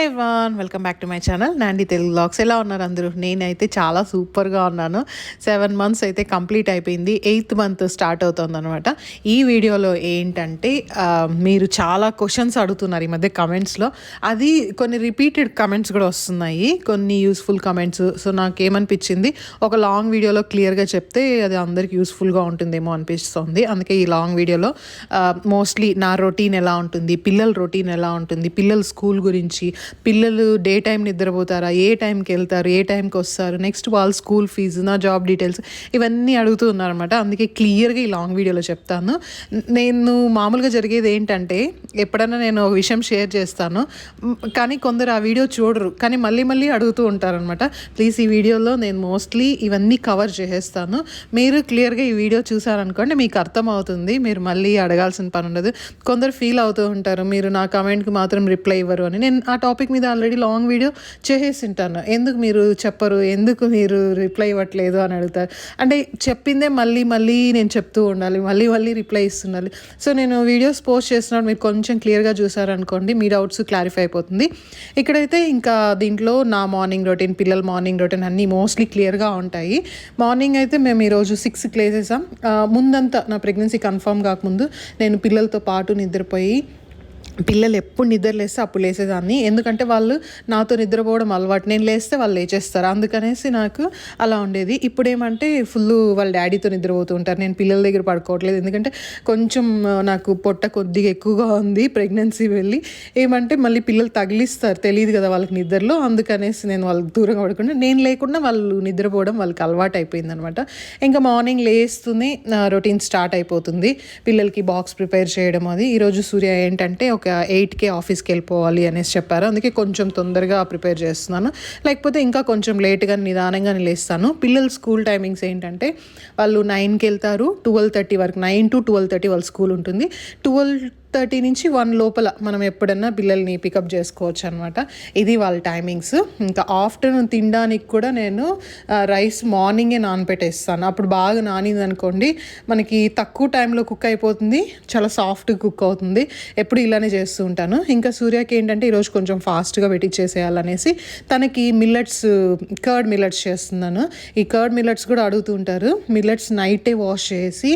Hello everyone, welcome back to my channel Nandi Telugu vlogs. ఎలా ఉన్నారు అందరూ? నేనైతే చాలా సూపర్గా ఉన్నాను. 7 months అయితే కంప్లీట్ అయిపోయింది. 8th month స్టార్ట్ అవుతుంది అనమాట. ఈ వీడియోలో ఏంటంటే మీరు చాలా క్వశ్చన్స్ అడుగుతున్నారు ఈ మధ్య కమెంట్స్లో. అది కొన్ని రిపీటెడ్ కమెంట్స్ కూడా వస్తున్నాయి, కొన్ని యూస్ఫుల్ కమెంట్స్. సో నాకేమనిపించింది, ఒక లాంగ్ వీడియోలో క్లియర్గా చెప్తే అది అందరికి యూస్ఫుల్గా ఉంటుందేమో అనిపిస్తుంది. అందుకే ఈ లాంగ్ వీడియోలో మోస్ట్లీ నా రొటీన్ ఎలా ఉంటుంది, పిల్లల రొటీన్ ఎలా ఉంటుంది, పిల్లల స్కూల్ గురించి, పిల్లలు డే టైం నిద్రపోతారా, ఏ టైంకి వెళ్తారు, ఏ టైంకి వస్తారు, నెక్స్ట్ వాళ్ళ స్కూల్ ఫీజు, నా జాబ్ డీటెయిల్స్, ఇవన్నీ అడుగుతూ ఉన్నారనమాట. అందుకే క్లియర్గా ఈ లాంగ్ వీడియోలో చెప్తాను. నేను మామూలుగా జరిగేది ఏంటంటే, ఎప్పుడైనా నేను ఒక విషయం షేర్ చేస్తాను, కానీ కొందరు ఆ వీడియో చూడరు, కానీ మళ్ళీ మళ్ళీ అడుగుతూ ఉంటారనమాట. ప్లీజ్ ఈ వీడియోలో నేను మోస్ట్లీ ఇవన్నీ కవర్ చేసేస్తాను. మీరు క్లియర్గా ఈ వీడియో చూసారనుకోండి, మీకు అర్థమవుతుంది, మీరు మళ్ళీ అడగాల్సిన పని ఉండదు. కొందరు ఫీల్ అవుతూ ఉంటారు, మీరు నా కమెంట్కి మాత్రం రిప్లై ఇవ్వరు అని. నేను ఆ టాపిక్ మీద ఆల్రెడీ లాంగ్ వీడియో చేసేసింటాను. ఎందుకు మీరు చెప్పరు, ఎందుకు మీరు రిప్లై ఇవ్వట్లేదు అని అడుగుతారు. అంటే చెప్పిందే మళ్ళీ మళ్ళీ నేను చెప్తూ ఉండాలి, మళ్ళీ మళ్ళీ రిప్లై ఇస్తుండాలి. సో నేను వీడియోస్ పోస్ట్ చేస్తున్నాను, మీరు కొంచెం క్లియర్గా చూసారనుకోండి, మీ డౌట్స్ క్లారిఫై అయిపోతుంది. ఇక్కడైతే ఇంకా దీంట్లో నా మార్నింగ్ రొటీన్, పిల్లల మార్నింగ్ రొటీన్ అన్నీ మోస్ట్లీ క్లియర్గా ఉంటాయి. మార్నింగ్ అయితే మేము ఈరోజు 6కి లేసేసాం. ముందంతా నా ప్రెగ్నెన్సీ కన్ఫర్మ్ కాకముందు నేను పిల్లలతో పాటు నిద్రపోయి, పిల్లలు ఎప్పుడు నిద్ర లేస్తే అప్పుడు లేసేదాన్ని. ఎందుకంటే వాళ్ళు నాతో నిద్రపోవడం అలవాటు, నేను లేస్తే వాళ్ళు లేచేస్తారు, అందుకనేసి నాకు అలా ఉండేది. ఇప్పుడు ఏమంటే ఫుల్ వాళ్ళ డాడీతో నిద్రపోతూ ఉంటారు. నేను పిల్లల దగ్గర పడుకోవట్లేదు, ఎందుకంటే కొంచెం నాకు పొట్ట కొద్దిగా ఎక్కువగా ఉంది, ప్రెగ్నెన్సీ వెళ్ళి ఏమంటే మళ్ళీ పిల్లలు తగిలిస్తారు, తెలియదు కదా వాళ్ళకి నిద్రలో. అందుకనేసి నేను వాళ్ళకి దూరంగా పడకుండా, నేను లేకుండా వాళ్ళు నిద్రపోవడం వాళ్ళకి అలవాటు అయిపోయింది అనమాట. ఇంకా మార్నింగ్ లేస్తూనే రొటీన్ స్టార్ట్ అయిపోతుంది. పిల్లలకి బాక్స్ ప్రిపేర్ చేయడం. అది ఈరోజు సూర్య ఏంటంటే ఒక 8కే ఆఫీస్కి వెళ్ళిపోవాలి అనేసి చెప్పారు, అందుకే కొంచెం తొందరగా ప్రిపేర్ చేస్తున్నాను. లేకపోతే ఇంకా కొంచెం లేట్గా నిదానంగా లేస్తాను. పిల్లల స్కూల్ టైమింగ్స్ ఏంటంటే, వాళ్ళు 9కి వెళ్తారు, 12:30 వరకు, 9 to 12:30 వాళ్ళ స్కూల్ ఉంటుంది. 12:30 నుంచి 1 లోపల మనం ఎప్పుడన్నా పిల్లల్ని పికప్ చేసుకోవచ్చు అనమాట. ఇది వాళ్ళ టైమింగ్స్. ఇంకా ఆఫ్టర్నూన్ తినడానికి కూడా నేను రైస్ మార్నింగే నానబెట్టేస్తాను. అప్పుడు బాగా నానింది అనుకోండి, మనకి తక్కువ టైంలో కుక్ అయిపోతుంది, చాలా సాఫ్ట్ కుక్ అవుతుంది. ఎప్పుడు ఇలానే చేస్తూ ఉంటాను. ఇంకా సూర్యకి ఏంటంటే ఈరోజు కొంచెం ఫాస్ట్గా పెట్టించేసేయాలనేసి తనకి కర్డ్ మిల్లెట్స్ చేస్తున్నాను. ఈ కర్డ్ మిల్లెట్స్ కూడా అడుగుతూ ఉంటారు. మిల్లెట్స్ నైటే వాష్ చేసి,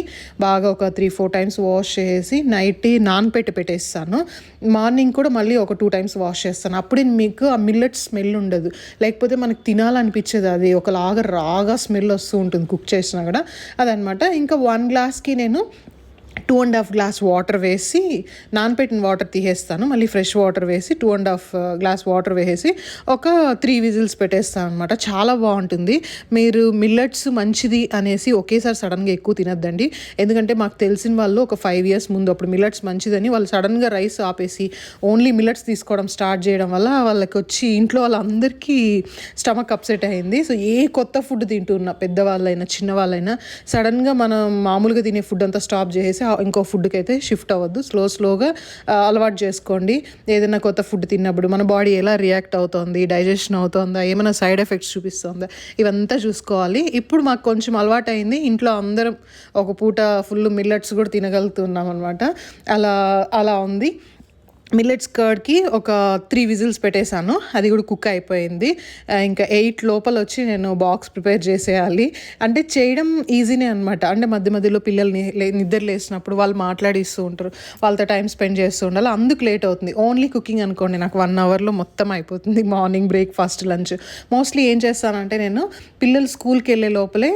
బాగా ఒక 3-4 times వాష్ చేసి నైటే పెట్టేస్తాను. మార్నింగ్ కూడా మళ్ళీ ఒక 2 times వాష్ చేస్తాను. అప్పుడే మీకు ఆ మిల్లెట్ స్మెల్ ఉండదు, లేకపోతే మనకు తినాలనిపించేది, అది ఒకలాగా రాగా స్మెల్ వస్తూ ఉంటుంది కుక్ చేసినా కూడా, అదనమాట. ఇంకా 1 glassకి నేను 2.5 glass వాటర్ వేసి, నానపెట్టిన వాటర్ తీసేస్తాను, మళ్ళీ ఫ్రెష్ వాటర్ వేసి 2.5 glass వాటర్ వేసి ఒక 3 whistles పెట్టేస్తాను అనమాట. చాలా బాగుంటుంది. మీరు మిల్లెట్స్ మంచిది అనేసి ఒకేసారి సడన్గా ఎక్కువ తినద్దండి. ఎందుకంటే మాకు తెలిసిన వాళ్ళు ఒక 5 years ముందు అప్పుడు మిల్లెట్స్ మంచిదని వాళ్ళు సడన్గా రైస్ ఆపేసి ఓన్లీ మిల్లెట్స్ తీసుకోవడం స్టార్ట్ చేయడం వల్ల వాళ్ళకి వచ్చి ఇంట్లో వాళ్ళందరికీ స్టమక్ అప్సెట్ అయింది. సో ఏ కొత్త ఫుడ్ తింటున్నా, పెద్దవాళ్ళైనా చిన్నవాళ్ళైనా, సడన్గా మనం మామూలుగా తినే ఫుడ్ అంతా స్టాప్ చేసేసి ఇంకో ఫుడ్కి అయితే షిఫ్ట్ అవ్వద్దు. స్లోగా అలవాటు చేసుకోండి. ఏదైనా కొత్త ఫుడ్ తిన్నప్పుడు మన బాడీ ఎలా రియాక్ట్ అవుతుంది, డైజెషన్ అవుతుందా, ఏమైనా సైడ్ ఎఫెక్ట్స్ చూపిస్తుందా, ఇవంతా చూసుకోవాలి. ఇప్పుడు మాకు కొంచెం అలవాటు అయింది, ఇంట్లో అందరం ఒక పూట ఫుల్ మిల్లెట్స్ కూడా తినగలుగుతున్నాం అనమాట. అలా ఉంది. మిల్లెట్స్ కర్డ్కి ఒక 3 whistles పెట్టేశాను, అది కూడా కుక్ అయిపోయింది. ఇంకా 8 లోపల వచ్చి నేను బాక్స్ ప్రిపేర్ చేసేయాలి. అంటే చేయడం ఈజీనే అనమాట. అంటే మధ్య మధ్యలో పిల్లల్ని నిద్ర లేసినప్పుడు వాళ్ళు మాట్లాడిస్తూ ఉంటారు, వాళ్ళతో టైం స్పెండ్ చేస్తూ ఉండాలి, అందుకు లేట్ అవుతుంది. ఓన్లీ కుకింగ్ అనుకోండి, నాకు 1 hourలో మొత్తం అయిపోతుంది. Morning breakfast, lunch. మోస్ట్లీ ఏం చేస్తానంటే, నేను పిల్లలు స్కూల్కి వెళ్ళే లోపలే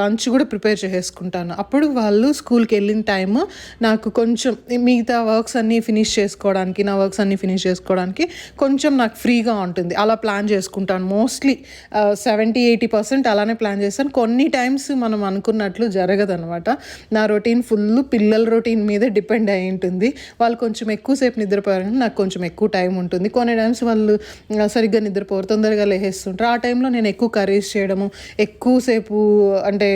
లంచ్ కూడా ప్రిపేర్ చేసుకుంటాను. అప్పుడు వాళ్ళు స్కూల్కి వెళ్ళిన టైము నాకు కొంచెం మిగతా వర్క్స్ అన్నీ ఫినిష్ చేసుకోవడానికి, నా వర్క్స్ అన్నీ ఫినిష్ చేసుకోవడానికి కొంచెం నాకు ఫ్రీగా ఉంటుంది. అలా ప్లాన్ చేసుకుంటాను. మోస్ట్లీ 70-80% అలానే ప్లాన్ చేస్తాను. కొన్ని టైమ్స్ మనం అనుకున్నట్లు జరగదనమాట. నా రొటీన్ ఫుల్ పిల్లల రొటీన్ మీదే డిపెండ్ అయి ఉంటుంది. వాళ్ళు కొంచెం ఎక్కువసేపు నిద్రపోయారంటే నాకు కొంచెం ఎక్కువ టైం ఉంటుంది. కొన్ని టైమ్స్ వాళ్ళు సరిగ్గా నిద్రపోరు, తొందరగా లేసేస్తుంటారు. ఆ టైంలో నేను ఎక్కువ కర్రీస్ చేయడము, ఎక్కువసేపు అంటే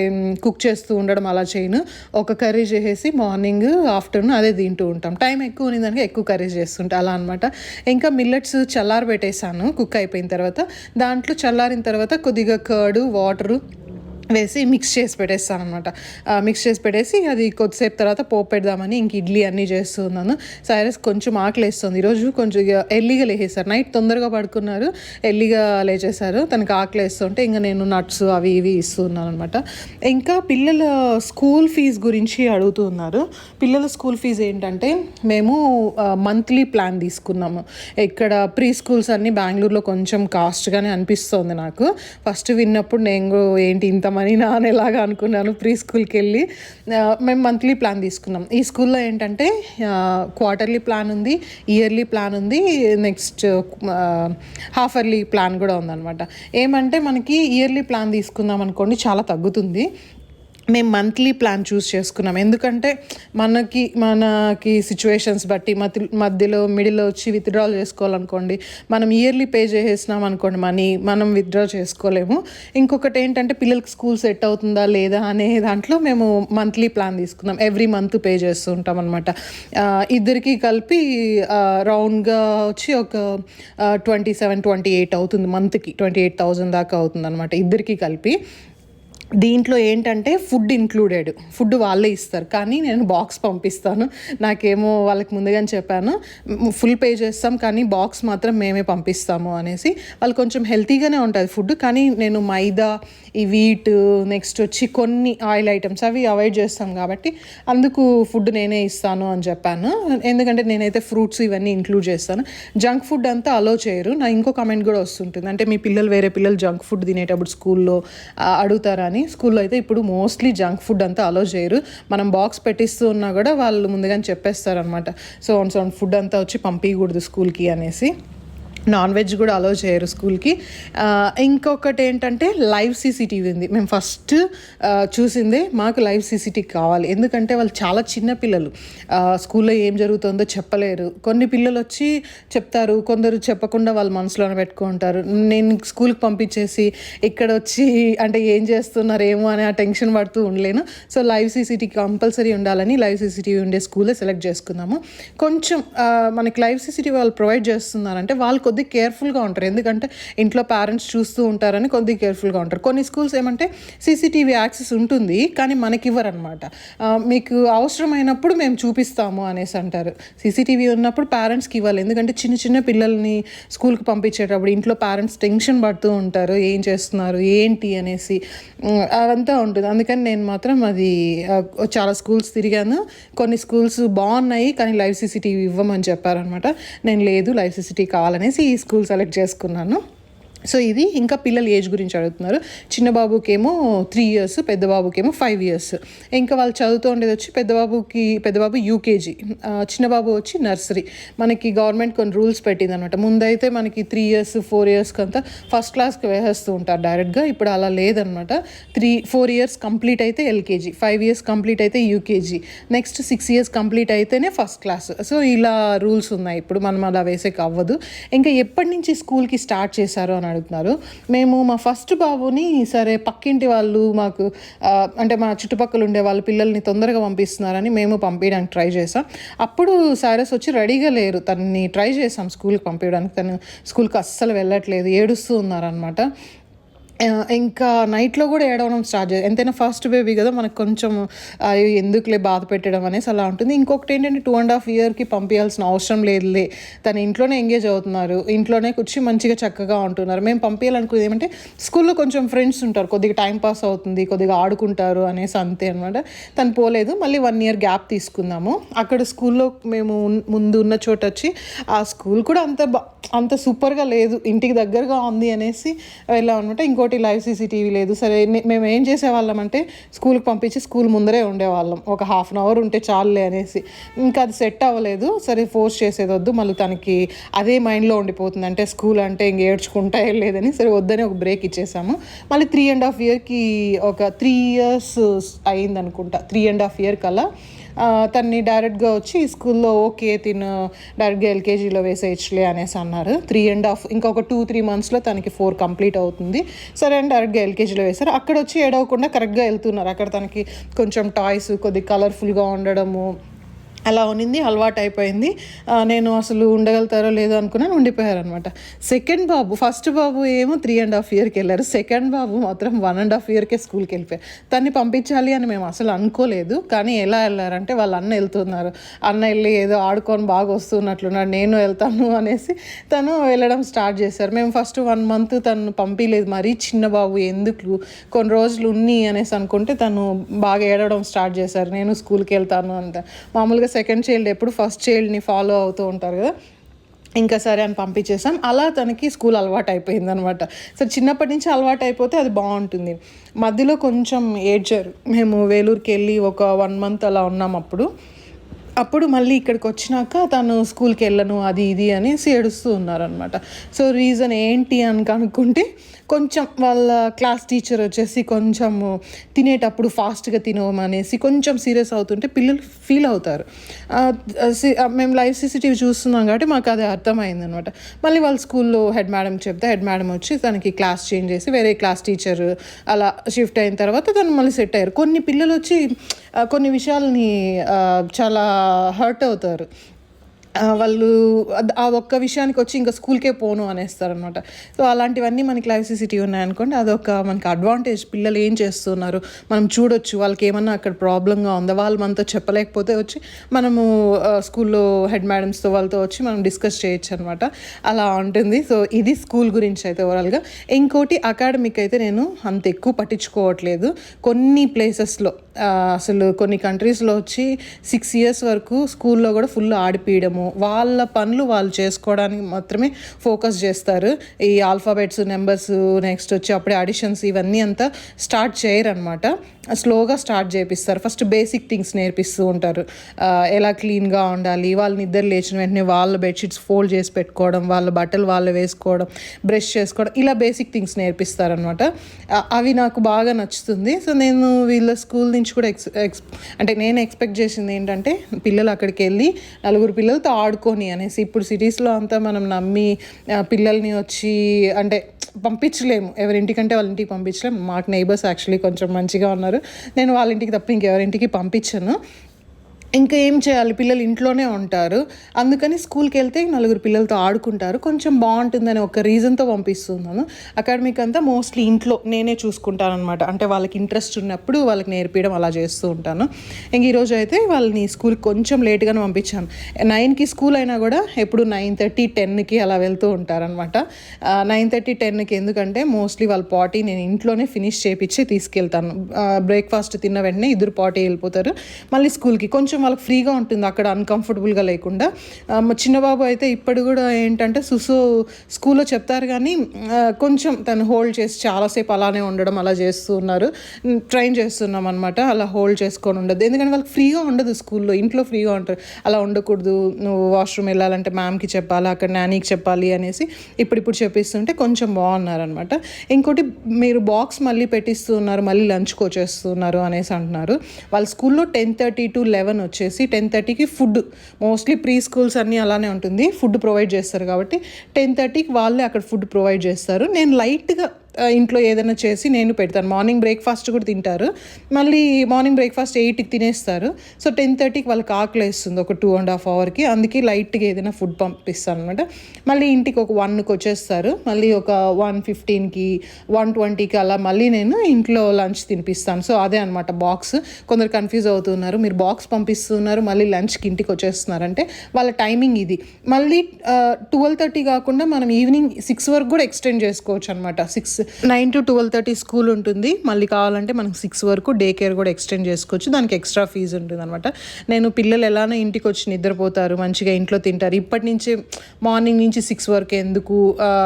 కుక్ చేస్తూ ఉండడం అలా చేయను. ఒక కర్రీ చేసేసి మార్నింగ్ ఆఫ్టర్నూన్ అదే తింటూ ఉంటాం. టైం ఎక్కువ ఉన్నదానికి ఎక్కువ కర్రీస్ చేస్తుంటా, అలా అనమాట. ఇంకా మిల్లెట్స్ చల్లారి పెట్టేశాను కుక్ అయిపోయిన తర్వాత. దాంట్లో చల్లారిన తర్వాత కొద్దిగా కర్డ్, వాటరు వేసి మిక్స్ చేసి పెట్టేస్తాను అనమాట. మిక్స్ చేసి పెట్టేసి అది కొద్దిసేపు తర్వాత పోపు పెడదామని ఇంక ఇడ్లీ అన్నీ చేస్తున్నాను. సైరస్ కొంచెం ఆకలి వేస్తుంది ఈరోజు, కొంచెం ఎర్లీగా లేచేసారు. నైట్ తొందరగా పడుకున్నారు, ఎర్లీగా లేచేశారు. తనకి ఆకలి వేస్తుంటే ఇంకా నేను నట్స్ అవి ఇవి ఇస్తున్నాను అనమాట. ఇంకా పిల్లల స్కూల్ ఫీజు గురించి అడుగుతున్నారు. పిల్లల స్కూల్ ఫీజు ఏంటంటే మేము మంత్లీ ప్లాన్ తీసుకున్నాము. ఇక్కడ ప్రీ స్కూల్స్ అన్నీ బెంగళూరులో కొంచెం కాస్ట్గానే అనిపిస్తుంది నాకు. ఫస్ట్ విన్నప్పుడు నేను ఏంటి ఇంత మనీ నానేలాగా అనుకున్నాను. ప్రీ స్కూల్కి వెళ్ళి మేము మంత్లీ ప్లాన్ తీసుకున్నాం. ఈ స్కూల్లో ఏంటంటే క్వార్టర్లీ ప్లాన్ ఉంది, ఇయర్లీ ప్లాన్ ఉంది, నెక్స్ట్ హాఫ్ ఇయర్లీ ప్లాన్ కూడా ఉందన్నమాట. ఏమంటే మనకి ఇయర్లీ ప్లాన్ తీసుకున్నాం అనుకోండి చాలా తగ్గుతుంది. మేము మంత్లీ ప్లాన్ చూస్ చేసుకున్నాం. ఎందుకంటే మనకి సిచ్యువేషన్స్ బట్టి మధ్యలో మిడిల్లో వచ్చి విత్డ్రాల్ చేసుకోవాలనుకోండి, మనం ఇయర్లీ పే చేసేసినాం అనుకోండి మనీ, మనం విత్డ్రా చేసుకోలేము. ఇంకొకటి ఏంటంటే పిల్లలకి స్కూల్ సెట్ అవుతుందా లేదా అనే దాంట్లో మేము మంత్లీ ప్లాన్ తీసుకున్నాం. ఎవ్రీ మంత్ పే చేస్తూ ఉంటాం అనమాట. ఇద్దరికి కలిపి రౌండ్గా వచ్చి ఒక 27-28 అవుతుంది మంత్కి. 28,000 దాకా అవుతుంది అనమాట ఇద్దరికి కలిపి. దీంట్లో ఏంటంటే ఫుడ్ ఇంక్లూడెడ్, ఫుడ్ వాళ్ళే ఇస్తారు, కానీ నేను బాక్స్ పంపిస్తాను. నాకేమో వాళ్ళకి ముందుగానే చెప్పాను ఫుల్ పే చేస్తాం కానీ బాక్స్ మాత్రం మేమే పంపిస్తాము అనేసి. వాళ్ళు కొంచెం హెల్తీగానే ఉంటుంది ఫుడ్, కానీ నేను మైదా, ఈ వీట్, నెక్స్ట్ వచ్చి కొన్ని ఆయిల్ ఐటమ్స్ అవి అవాయిడ్ చేస్తాం కాబట్టి అందుకు ఫుడ్ నేనే ఇస్తాను అని చెప్పాను. ఎందుకంటే నేనైతే ఫ్రూట్స్ ఇవన్నీ ఇంక్లూడ్ చేస్తాను. జంక్ ఫుడ్ అంతా అలో చేయరు. నా ఇంకో కామెంట్ కూడా వస్తుంటుంది, అంటే మీ పిల్లలు వేరే పిల్లలు జంక్ ఫుడ్ తినేటప్పుడు స్కూల్లో అడుగుతారని. స్కూల్లో అయితే ఇప్పుడు మోస్ట్లీ జంక్ ఫుడ్ అంతా అలో చేయరు. మనం బాక్స్ పెట్టిస్తూ ఉన్నా కూడా వాళ్ళు ముందుగానే చెప్పేస్తారనమాట, సో ఫుడ్ అంతా వచ్చి పంపించకూడదు స్కూల్కి అనేసి. నాన్ వెజ్ కూడా అలో చేయరు స్కూల్కి. ఇంకొకటి ఏంటంటే లైవ్ సీసీటీవీ ఉంది. మేము ఫస్ట్ చూసిందే మాకు లైవ్ సీసీటీవీ కావాలి. ఎందుకంటే వాళ్ళు చాలా చిన్న పిల్లలు, స్కూల్లో ఏం జరుగుతుందో చెప్పలేరు. కొన్ని పిల్లలు వచ్చి చెప్తారు, కొందరు చెప్పకుండా వాళ్ళ మనసులోనే పెట్టుకుంటారు. నేను స్కూల్కి పంపించేసి ఇక్కడ వచ్చి అంటే ఏం చేస్తున్నారేమో అని ఆ టెన్షన్ పడుతూ ఉండలేను. సో లైవ్ సీసీటీవీ కంపల్సరీ ఉండాలని లైవ్ సీసీటీవీ ఉండే స్కూలే సెలెక్ట్ చేసుకున్నాము. కొంచెం మనకి లైవ్ సీసీటీవీ వాళ్ళు ప్రొవైడ్ చేస్తున్నారంటే వాళ్ళు కొద్దిగా కేర్ఫుల్గా ఉంటారు. ఎందుకంటే ఇంట్లో పేరెంట్స్ చూస్తూ ఉంటారని కొద్దిగా కేర్ఫుల్గా ఉంటారు. కొన్ని స్కూల్స్ ఏమంటే సీసీటీవీ యాక్సెస్ ఉంటుంది కానీ మనకి ఇవ్వరనమాట. మీకు అవసరమైనప్పుడు మేము చూపిస్తాము అనేసి అంటారు. సీసీటీవీ ఉన్నప్పుడు పేరెంట్స్కి ఇవ్వాలి, ఎందుకంటే చిన్న చిన్న పిల్లల్ని స్కూల్కి పంపించేటప్పుడు ఇంట్లో పేరెంట్స్ టెన్షన్ పడుతూ ఉంటారు, ఏం చేస్తున్నారు ఏంటి అనేసి అదంతా ఉంటుంది. అందుకని నేను మాత్రం అది చాలా స్కూల్స్ తిరిగాను. కొన్ని స్కూల్స్ బాగున్నాయి కానీ లైవ్ సీసీటీవీ ఇవ్వమని చెప్పారనమాట. నేను లేదు లైవ్ సీసీటీవీ కావాలనేసి ఈ స్కూల్ సెలెక్ట్ చేసుకున్నాను. సో ఇది. ఇంకా పిల్లల ఏజ్ గురించి అడుగుతున్నారు. చిన్న బాబుకేమో 3 years, పెద్ద బాబుకేమో 5 years. ఇంకా వాళ్ళు చదువుతూ ఉండేది వచ్చి పెద్ద బాబు యూకేజీ, చిన్న బాబు వచ్చి నర్సరీ. మనకి గవర్నమెంట్ కొన్ని రూల్స్ పెట్టింది అనమాట. ముందైతే మనకి 3 years 4 years అంతా ఫస్ట్ క్లాస్కి వేసేస్తూ ఉంటారు డైరెక్ట్గా. ఇప్పుడు అలా లేదనమాట. 4 years కంప్లీట్ అయితే ఎల్కేజీ, 5 years కంప్లీట్ అయితే యూకేజీ, నెక్స్ట్ 6 years కంప్లీట్ అయితేనే ఫస్ట్ క్లాస్. సో ఇలా రూల్స్ ఉన్నాయి. ఇప్పుడు మనం అలా వేసేకి అవ్వదు. ఇంకా ఎప్పటి నుంచి స్కూల్కి స్టార్ట్ చేశారు అని అడుగుతున్నారు. మేము మా ఫస్ట్ బాబుని సరే పక్కింటి వాళ్ళు మాకు అంటే మా చుట్టుపక్కల ఉండే వాళ్ళ పిల్లల్ని తొందరగా పంపిస్తున్నారని మేము పంపించడానికి ట్రై చేసాం. అప్పుడు సైరస్ వచ్చి రెడీగా లేరు. తనని ట్రై చేసాం స్కూల్కి పంపించడానికి. తను స్కూల్కి అస్సలు వెళ్ళట్లేదు, ఏడుస్తూ ఉన్నారనమాట. ఇంకా నైట్లో కూడా ఏడవడం స్టార్ట్ చేయాలి. ఎంతైనా ఫస్ట్ బేబీ కదా, మనకు కొంచెం ఎందుకులే బాధ పెట్టడం అనేసి అలా ఉంటుంది. ఇంకొకటి ఏంటంటే 2.5 years పంపించాల్సిన అవసరం లేదులే, తను ఇంట్లోనే ఎంగేజ్ అవుతున్నారు, ఇంట్లోనే కూర్చి మంచిగా చక్కగా ఉంటున్నారు. మేము పంపించాలనుకునేది ఏమంటే స్కూల్లో కొంచెం ఫ్రెండ్స్ ఉంటారు, కొద్దిగా టైం పాస్ అవుతుంది, కొద్దిగా ఆడుకుంటారు అనేసి అంతే అనమాట. తను పోలేదు. మళ్ళీ 1 year గ్యాప్ తీసుకున్నాము. అక్కడ స్కూల్లో మేము ముందు ఉన్న చోట వచ్చి ఆ స్కూల్ కూడా అంత సూపర్గా లేదు, ఇంటికి దగ్గరగా ఉంది అనేసి వెళ్ళామన్నమాట. ఇంకోటి లైవ్ సీసీటీవీ లేదు. సరే మేము ఏం చేసేవాళ్ళం అంటే స్కూల్కి పంపించి స్కూల్ ముందరే ఉండేవాళ్ళం, ఒక 1/2 hour ఉంటే చాలులే అనేసి. ఇంకా అది సెట్ అవ్వలేదు. సరే ఫోర్స్ చేసేది వద్దు, మళ్ళీ తనకి అదే మైండ్లో ఉండిపోతుంది, అంటే స్కూల్ అంటే ఇంక ఏడ్చుకుంటా వెళ్ళలేదని సరే వద్దని ఒక బ్రేక్ ఇచ్చేసాము. మళ్ళీ 3.5 yearsకి ఒక 3 years అయింది అనుకుంటా. 3.5 year కల్లా తన్ని డైరెక్ట్గా వచ్చి స్కూల్లో ఓకే తిను డైరెక్ట్గా ఎల్కేజీలో వేసేయచ్చులే అనేసి అన్నారు. 3.5 ఇంకొక 2-3 monthsలో తనకి 4 కంప్లీట్ అవుతుంది. సరే అని డైరెక్ట్గా ఎల్కేజీలో వేశారు. అక్కడ వచ్చి ఏడవకుండా కరెక్ట్గా వెళ్తున్నారు. అక్కడ తనకి కొంచెం టాయ్స్ కొద్దిగా కలర్ఫుల్గా ఉండడము, అలా ఉన్నింది, అలవాటు అయిపోయింది. నేను అసలు ఉండగలుగుతారో లేదో అనుకున్నాను, ఉండిపోయారనమాట. సెకండ్ బాబు, ఫస్ట్ బాబు ఏమో 3.5 ఇయర్కి వెళ్ళారు. సెకండ్ బాబు మాత్రం 1.5 ఇయర్కే స్కూల్కి వెళ్ళిపోయారు. తన్ని పంపించాలి అని మేము అసలు అనుకోలేదు. కానీ ఎలా వెళ్ళారంటే వాళ్ళ అన్న వెళ్తున్నారు, అన్న వెళ్ళి ఏదో ఆడుకొని బాగా వస్తున్నట్లున్నాడు, నేను వెళ్తాను అనేసి తను వెళ్ళడం స్టార్ట్ చేశారు. మేము ఫస్ట్ 1 మంత్ తను పంపించలేదు, మరీ చిన్న బాబు ఎందుకు కొన్ని రోజులు ఉన్ని అనేసి అనుకుంటే తను బాగా ఏడవడం స్టార్ట్ చేశారు, నేను స్కూల్కి వెళ్తాను అంత. మామూలుగా సెకండ్ చైల్డ్ ఎప్పుడు ఫస్ట్ చైల్డ్ని ఫాలో అవుతూ ఉంటారు కదా, ఇంకా సరే అని పంపించేసాం. అలా తనకి స్కూల్ అలవాటు అయిపోయింది అనమాట. సో చిన్నప్పటి నుంచి అలవాటు అయిపోతే అది బాగుంటుంది. మధ్యలో కొంచెం ఏడ్చారు, మేము వేలూరుకి వెళ్ళి ఒక 1 మంత్ అలా ఉన్నాం. అప్పుడు మళ్ళీ ఇక్కడికి వచ్చినాక తను స్కూల్కి వెళ్ళను అది ఇది అనేసి ఏడుస్తూ ఉన్నారనమాట. సో రీజన్ ఏంటి అని కనుక్కుంటే కొంచెం వాళ్ళ క్లాస్ టీచర్ వచ్చేసి కొంచెము తినేటప్పుడు ఫాస్ట్గా తినమనేసి కొంచెం సీరియస్ అవుతుంటే పిల్లలు ఫీల్ అవుతారు. మేము లైవ్ సీసీటీవీ చూస్తున్నాం కాబట్టి మాకు అది అర్థమైంది అనమాట. మళ్ళీ వాళ్ళ స్కూల్లో హెడ్ మేడం చెప్తే హెడ్ మేడం వచ్చి తనకి క్లాస్ చేంజ్ చేసి వేరే క్లాస్ టీచర్ అలా షిఫ్ట్ అయిన తర్వాత తను మళ్ళీ సెట్ అయ్యారు. కొన్ని పిల్లలు వచ్చి కొన్ని విషయాలని చాలా హర్ట్ అవుతారు. వాళ్ళు ఆ ఒక్క విషయానికి వచ్చి ఇంకా స్కూల్కే పోను అనేస్తారనమాట. సో అలాంటివన్నీ మనకి లైవ్ సీసీటీవీ ఉన్నాయనుకోండి, అదొక మనకి అడ్వాంటేజ్. పిల్లలు ఏం చేస్తున్నారు మనం చూడొచ్చు, వాళ్ళకి ఏమన్నా అక్కడ ప్రాబ్లంగా ఉందా, వాళ్ళు మనతో చెప్పలేకపోతే వచ్చి మనము స్కూల్లో హెడ్ మేడమ్స్తో వాళ్ళతో వచ్చి మనం డిస్కస్ చేయొచ్చు అనమాట. అలా ఉంటుంది. సో ఇది స్కూల్ గురించి అయితే ఓవరాల్గా. ఇంకోటి అకాడమిక్ అయితే నేను అంత ఎక్కువ పట్టించుకోవట్లేదు. కొన్ని ప్లేసెస్లో అసలు కొన్ని కంట్రీస్లో వచ్చి 6 years వరకు స్కూల్లో కూడా ఫుల్ ఆడిపీయడము, వాళ్ళ పనులు వాళ్ళు చేసుకోవడానికి మాత్రమే ఫోకస్ చేస్తారు. ఈ ఆల్ఫాబెట్స్, నెంబర్స్, నెక్స్ట్ వచ్చి అప్పుడే అడిషన్స్ ఇవన్నీ అంతా స్టార్ట్ చేయరనమాట. స్లోగా స్టార్ట్ చేపిస్తారు. ఫస్ట్ బేసిక్ థింగ్స్ నేర్పిస్తూ ఉంటారు. ఎలా క్లీన్గా ఉండాలి, వాళ్ళు నిద్ర లేచిన వెంటనే వాళ్ళ బెడ్షీట్స్ ఫోల్డ్ చేసి పెట్టుకోవడం, వాళ్ళ బట్టలు వాళ్ళు వేసుకోవడం, బ్రష్ చేసుకోవడం, ఇలా బేసిక్ థింగ్స్ నేర్పిస్తారనమాట. అవి నాకు బాగా నచ్చుతుంది. సో నేను వీళ్ళ స్కూల్ నుంచి కూడా అంటే నేను ఎక్స్పెక్ట్ చేసింది ఏంటంటే పిల్లలు అక్కడికి వెళ్ళి నలుగురు పిల్లలతో ఆడుకొని అనేసి. ఇప్పుడు సిటీస్లో అంతా మనం నమ్మి పిల్లల్ని వచ్చి అంటే పంపించలేము, ఎవరింటికంటే వాళ్ళ ఇంటికి పంపించలేము. మాకు నైబర్స్ యాక్చువల్లీ కొంచెం మంచిగా ఉన్నారు, నేను వాళ్ళ ఇంటికి తప్ప ఇంకెవరింటికి పంపించను. ఇంకా ఏం చేయాలి, పిల్లలు ఇంట్లోనే ఉంటారు, అందుకని స్కూల్కి వెళ్తే నలుగురు పిల్లలతో ఆడుకుంటారు, కొంచెం బాగుంటుందని ఒక రీజన్తో పంపిస్తున్నాను. అకాడమిక్ అంతా మోస్ట్లీ ఇంట్లో నేనే చూసుకుంటాను అనమాట. అంటే వాళ్ళకి ఇంట్రెస్ట్ ఉన్నప్పుడు వాళ్ళకి నేర్పించడం అలా చేస్తూ ఉంటాను. ఇంక ఈరోజు అయితే వాళ్ళని స్కూల్కి కొంచెం లేట్గానే పంపించాను. 9కి స్కూల్ అయినా కూడా ఎప్పుడు 9:30, 10కి అలా వెళ్తూ ఉంటారనమాట. 9:30, 10కి ఎందుకంటే మోస్ట్లీ వాళ్ళ పార్టీ నేను ఇంట్లోనే ఫినిష్ చేయించి తీసుకెళ్తాను. బ్రేక్ఫాస్ట్ తిన్న వెంటనే ఇద్దరు పార్టీ వెళ్ళిపోతారు. మళ్ళీ స్కూల్కి కొంచెం వాళ్ళకి ఫ్రీగా ఉంటుంది అక్కడ, అన్కంఫర్టబుల్గా లేకుండా. చిన్నబాబు అయితే ఇప్పుడు కూడా ఏంటంటే స్కూల్లో చెప్తారు కానీ కొంచెం తను హోల్డ్ చేసి చాలాసేపు అలానే ఉండడం అలా చేస్తూ ఉన్నారు. ట్రైన్ చేస్తున్నాం అనమాట, అలా హోల్డ్ చేసుకొని ఉండదు. ఎందుకంటే వాళ్ళకి ఫ్రీగా ఉండదు స్కూల్లో. ఇంట్లో ఫ్రీగా ఉంటారు, అలా ఉండకూడదు, నువ్వు వాష్రూమ్ వెళ్ళాలంటే మ్యామ్కి చెప్పాలి, అక్కడ నానీకి చెప్పాలి అనేసి ఇప్పుడు చెప్పిస్తుంటే కొంచెం బాగున్నారనమాట. ఇంకోటి మీరు బాక్స్ మళ్ళీ పెట్టిస్తూ ఉన్నారు, మళ్ళీ లంచ్కి వచ్చేస్తున్నారు అనేసి అంటున్నారు. వాళ్ళ స్కూల్లో 10:30 to 11 వచ్చేసి 10:30కి ఫుడ్, మోస్ట్లీ ప్రీ స్కూల్స్ అన్నీ అలానే ఉంటుంది, ఫుడ్ ప్రొవైడ్ చేస్తారు కాబట్టి 10:30కి వాళ్ళే అక్కడ ఫుడ్ ప్రొవైడ్ చేస్తారు. నేను లైట్గా ఇంట్లో ఏదైనా చేసి నేను పెడతాను. మార్నింగ్ బ్రేక్ఫాస్ట్ కూడా తింటారు, మళ్ళీ మార్నింగ్ బ్రేక్ఫాస్ట్ 8కి తినేస్తారు. సో 10:30కి వాళ్ళకి ఆకలి వేస్తుంది ఒక 2.5 hourకి, అందుకే లైట్గా ఏదైనా ఫుడ్ పంపిస్తాను అనమాట. మళ్ళీ ఇంటికి ఒక 1కి వచ్చేస్తారు, మళ్ళీ ఒక 1:15కి 1:20కి అలా మళ్ళీ నేను ఇంట్లో లంచ్ తినిపిస్తాను. సో అదే అనమాట బాక్స్. కొందరు కన్ఫ్యూజ్ అవుతున్నారు, మీరు బాక్స్ పంపిస్తున్నారు మళ్ళీ లంచ్కి ఇంటికి వచ్చేస్తున్నారంటే వాళ్ళ టైమింగ్ ఇది. మళ్ళీ 12:30 కాకుండా మనం ఈవినింగ్ 6 వరకు కూడా ఎక్స్టెండ్ చేసుకోవచ్చు అనమాట. 9 to 12:30 స్కూల్ ఉంటుంది, మళ్ళీ కావాలంటే మనకు 6 వరకు డే కేర్ కూడా ఎక్స్టెండ్ చేసుకోవచ్చు, దానికి ఎక్స్ట్రా ఫీజు ఉంటుంది అనమాట. నేను పిల్లలు ఎలానో ఇంటికి వచ్చి నిద్రపోతారు, మంచిగా ఇంట్లో తింటారు, ఇప్పటి నుంచి మార్నింగ్ నుంచి 6 వరకు ఎందుకు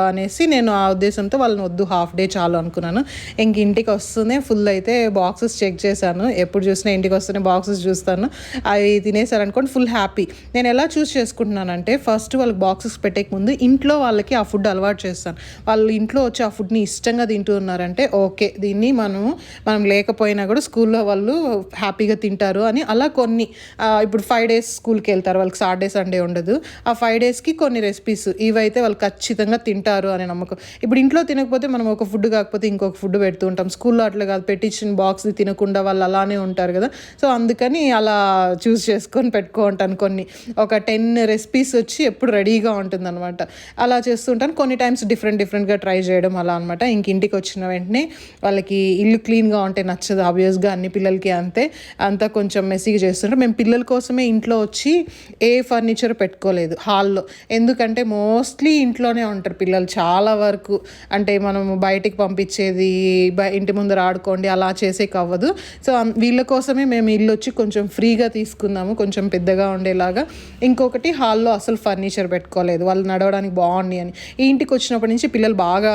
అనేసి నేను ఆ ఉద్దేశంతో వాళ్ళని వద్దు, హాఫ్ డే చాలు అనుకున్నాను. ఇంక ఇంటికి వస్తూనే ఫుల్ అయితే బాక్సెస్ చెక్ చేశాను, ఎప్పుడు చూసినా ఇంటికి వస్తూనే బాక్సెస్ చూస్తాను, అవి తినేసారనుకోండి ఫుల్ హ్యాపీ. నేను ఎలా చూస్ చేసుకుంటున్నానంటే ఫస్ట్ వాళ్ళకి బాక్సెస్ పెట్టేక ముందు ఇంట్లో వాళ్ళకి ఆ ఫుడ్ అలవాటు చేస్తాను. వాళ్ళు ఇంట్లో వచ్చి ఆ ఫుడ్ని ఇష్టంగా తింటూ ఉన్నారంటే ఓకే, దీన్ని మనం లేకపోయినా కూడా స్కూల్లో వాళ్ళు హ్యాపీగా తింటారు అని అలా కొన్ని ఇప్పుడు 5 days స్కూల్కి వెళ్తారు, వాళ్ళకి సాటర్డే సండే ఉండదు. ఆ 5 daysకి కొన్ని రెసిపీస్ ఇవైతే వాళ్ళు ఖచ్చితంగా తింటారు అనే నమ్మకం. ఇప్పుడు ఇంట్లో తినకపోతే మనం ఒక ఫుడ్ కాకపోతే ఇంకొక ఫుడ్ పెడుతూ ఉంటాం. స్కూల్లో అట్లా కాదు, పెట్టించిన బాక్స్ తినకుండా వాళ్ళు అలానే ఉంటారు కదా. సో అందుకని అలా చూస్ చేసుకొని పెట్టుకుంటాను. కొన్ని ఒక 10 రెసిపీస్ వచ్చి ఎప్పుడు రెడీగా ఉంటుంది అనమాట. అలా చేస్తుంటాను. కొన్ని టైమ్స్ డిఫరెంట్గా ట్రై చేయడం అలా అనమాట. ఇంటికి వచ్చిన వెంటనే వాళ్ళకి ఇల్లు క్లీన్గా ఉంటే నచ్చదు ఆబ్వియస్గా, అన్ని పిల్లలకి అంతా కొంచెం మెస్సీగా చేస్తుంటారు. మేము పిల్లల కోసమే ఇంట్లో వచ్చి ఏ ఫర్నిచర్ పెట్టుకోలేదు హాల్లో. ఎందుకంటే మోస్ట్లీ ఇంట్లోనే ఉంటారు పిల్లలు చాలా వరకు. అంటే మనము బయటికి పంపించేది, ఇంటి ముందర ఆడుకోండి అలా చేసేకి అవ్వదు. సో వీళ్ళ కోసమే మేము ఇల్లు వచ్చి కొంచెం ఫ్రీగా తీసుకున్నాము, కొంచెం పెద్దగా ఉండేలాగా. ఇంకొకటి హాల్లో అసలు ఫర్నిచర్ పెట్టుకోలేదు, వాళ్ళు నడవడానికి బాగుంది అని. ఈ ఇంటికి వచ్చినప్పటి నుంచి పిల్లలు బాగా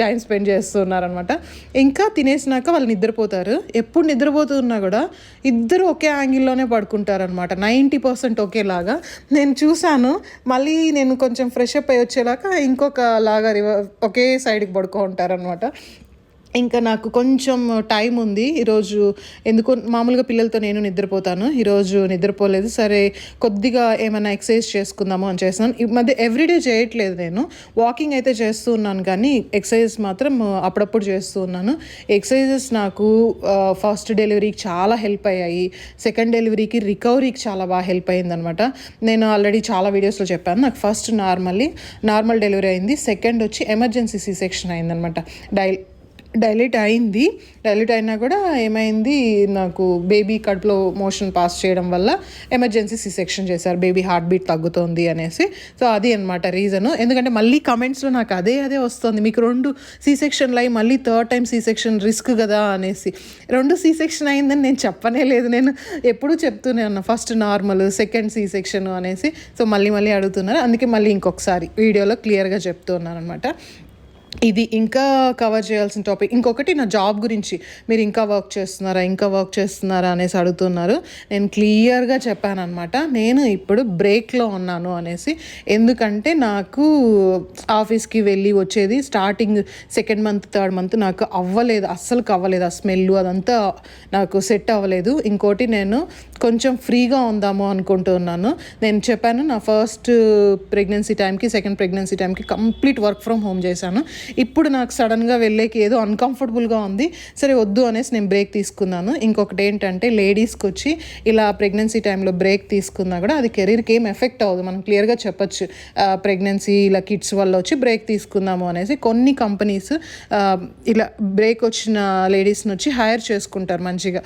టైం స్పెండ్ చేస్తున్నారనమాట. ఇంకా తినేసినాక వాళ్ళు నిద్రపోతారు. ఎప్పుడు నిద్రపోతున్నా కూడా ఇద్దరు ఒకే యాంగిల్లోనే పడుకుంటారనమాట, 90% ఒకేలాగా. నేను చూశాను. మళ్ళీ నేను కొంచెం ఫ్రెష్ అప్ అయ్యి వచ్చేలాగా ఇంకొక లాగా ఒకే సైడ్కి పడుకుంటారనమాట. ఇంకా నాకు కొంచెం టైం ఉంది ఈరోజు, ఎందుకో మామూలుగా పిల్లలతో నేను నిద్రపోతాను, ఈరోజు నిద్రపోలేదు. సరే కొద్దిగా ఏమైనా ఎక్సర్సైజ్ చేసుకుందాము అని చేస్తున్నాను. ఈ మధ్య ఎవ్రీడే చేయట్లేదు, నేను వాకింగ్ అయితే చేస్తూ ఉన్నాను కానీ ఎక్సర్సైజ్ మాత్రం అప్పుడప్పుడు చేస్తూ ఉన్నాను. ఎక్సర్సైజెస్ నాకు ఫస్ట్ డెలివరీకి చాలా హెల్ప్ అయ్యాయి, సెకండ్ డెలివరీకి రికవరీకి చాలా బాగా హెల్ప్ అయ్యింది అనమాట. నేను ఆల్రెడీ చాలా వీడియోస్లో చెప్పాను. నాకు ఫస్ట్ నార్మల్ డెలివరీ అయింది, సెకండ్ వచ్చి ఎమర్జెన్సీ సి సెక్షన్ అయిందనమాట. డైలేట్ అయినా కూడా ఏమైంది, నాకు బేబీ కడుపులో మోషన్ పాస్ చేయడం వల్ల ఎమర్జెన్సీ సి సెక్షన్ చేశారు, బేబీ హార్ట్ బీట్ తగ్గుతోంది అనేసి. సో అది అనమాట రీజను. ఎందుకంటే మళ్ళీ కమెంట్స్లో నాకు అదే వస్తుంది, మీకు 2 సి సెక్షన్లు అయ్యి మళ్ళీ third time C section risk కదా అనేసి. 2 సి సెక్షన్ అయిందని నేను చెప్పనే లేదు, నేను ఎప్పుడూ చెప్తూనే ఉన్నా first normal second C section అనేసి. సో మళ్ళీ అడుగుతున్నారు, అందుకే మళ్ళీ ఇంకొకసారి వీడియోలో క్లియర్గా చెప్తున్నాను అనమాట. ఇది ఇంకా కవర్ చేయాల్సిన టాపిక్. ఇంకొకటి నా జాబ్ గురించి, మీరు ఇంకా వర్క్ చేస్తున్నారా అనేసి అడుగుతున్నారు. నేను క్లియర్గా చెప్పాను అనమాట, నేను ఇప్పుడు బ్రేక్లో ఉన్నాను అనేసి. ఎందుకంటే నాకు ఆఫీస్కి వెళ్ళి వచ్చేది starting 2nd month 3rd month నాకు అస్సలు అవ్వలేదు. ఆ స్మెల్ అదంతా నాకు సెట్ అవ్వలేదు. ఇంకోటి నేను కొంచెం ఫ్రీగా ఉందాము అనుకుంటున్నాను. నేను చెప్పాను, నా ఫస్ట్ ప్రెగ్నెన్సీ టైంకి సెకండ్ ప్రెగ్నెన్సీ టైంకి కంప్లీట్ వర్క్ ఫ్రమ్ హోమ్ చేశాను. ఇప్పుడు నాకు సడన్గా వెళ్ళేకి ఏదో అన్కంఫర్టబుల్గా ఉంది, సరే వద్దు అనేసి నేను బ్రేక్ తీసుకున్నాను. ఇంకొకటి ఏంటంటే లేడీస్కి వచ్చి ఇలా ప్రెగ్నెన్సీ టైంలో బ్రేక్ తీసుకున్నా కూడా అది కెరీర్కి ఏం ఎఫెక్ట్ అవ్వదు, మనం క్లియర్గా చెప్పచ్చు. ప్రెగ్నెన్సీ ఇలా కిడ్స్ వల్ల వచ్చి బ్రేక్ తీసుకుందాము అనేసి కొన్ని కంపెనీస్ ఇలా బ్రేక్ వచ్చిన లేడీస్ని వచ్చి హైర్ చేసుకుంటారు, మంచిగా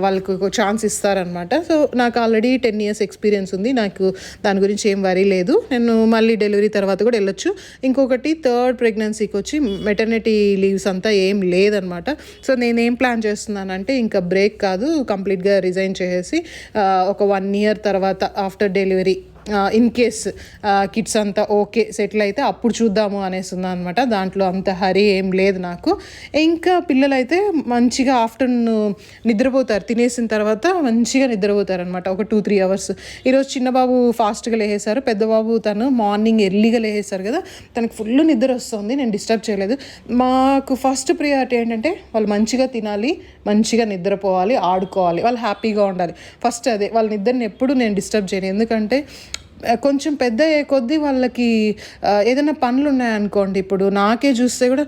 వాళ్ళకు ఒక ఛాన్స్ ఇస్తారనమాట. సో నాకు ఆల్రెడీ 10 years ఎక్స్పీరియన్స్ ఉంది, నాకు దాని గురించి ఏం వరీ లేదు. నేను మళ్ళీ డెలివరీ తర్వాత కూడా వెళ్ళొచ్చు. ఇంకొకటి థర్డ్ ప్రెగ్నెన్సీకి వచ్చి మెటర్నిటీ లీవ్స్ అంతా ఏం లేదనమాట. సో నేనేం ప్లాన్ చేస్తున్నానంటే ఇంకా బ్రేక్ కాదు, కంప్లీట్గా రిజైన్ చేసేసి ఒక 1 year తర్వాత after delivery in case kids అంతా ఓకే సెటిల్ అయితే అప్పుడు చూద్దాము అనేసి ఉందా అనమాట. దాంట్లో అంత హరీ ఏం లేదు నాకు. ఇంకా పిల్లలైతే మంచిగా ఆఫ్టర్నూన్ నిద్రపోతారు, తినేసిన తర్వాత మంచిగా నిద్రపోతారు అనమాట, ఒక 2-3 hours. ఈరోజు చిన్న బాబు ఫాస్ట్గా లేసేశారు, పెద్ద బాబు తను మార్నింగ్ ఎర్లీగా లేసేశారు కదా, తనకు ఫుల్ నిద్ర వస్తుంది, నేను డిస్టర్బ్ చేయలేదు. మాకు ఫస్ట్ ప్రియారిటీ ఏంటంటే వాళ్ళు మంచిగా తినాలి, మంచిగా నిద్రపోవాలి, ఆడుకోవాలి, వాళ్ళు హ్యాపీగా ఉండాలి. ఫస్ట్ అదే, వాళ్ళ నిద్రని ఎప్పుడు నేను డిస్టర్బ్ చేయను. ఎందుకంటే కొంచెం పెద్ద అయ్యే కొద్దీ వాళ్ళకి ఏదైనా పనులు ఉన్నాయనుకోండి, ఇప్పుడు నాకే చూస్తే కూడా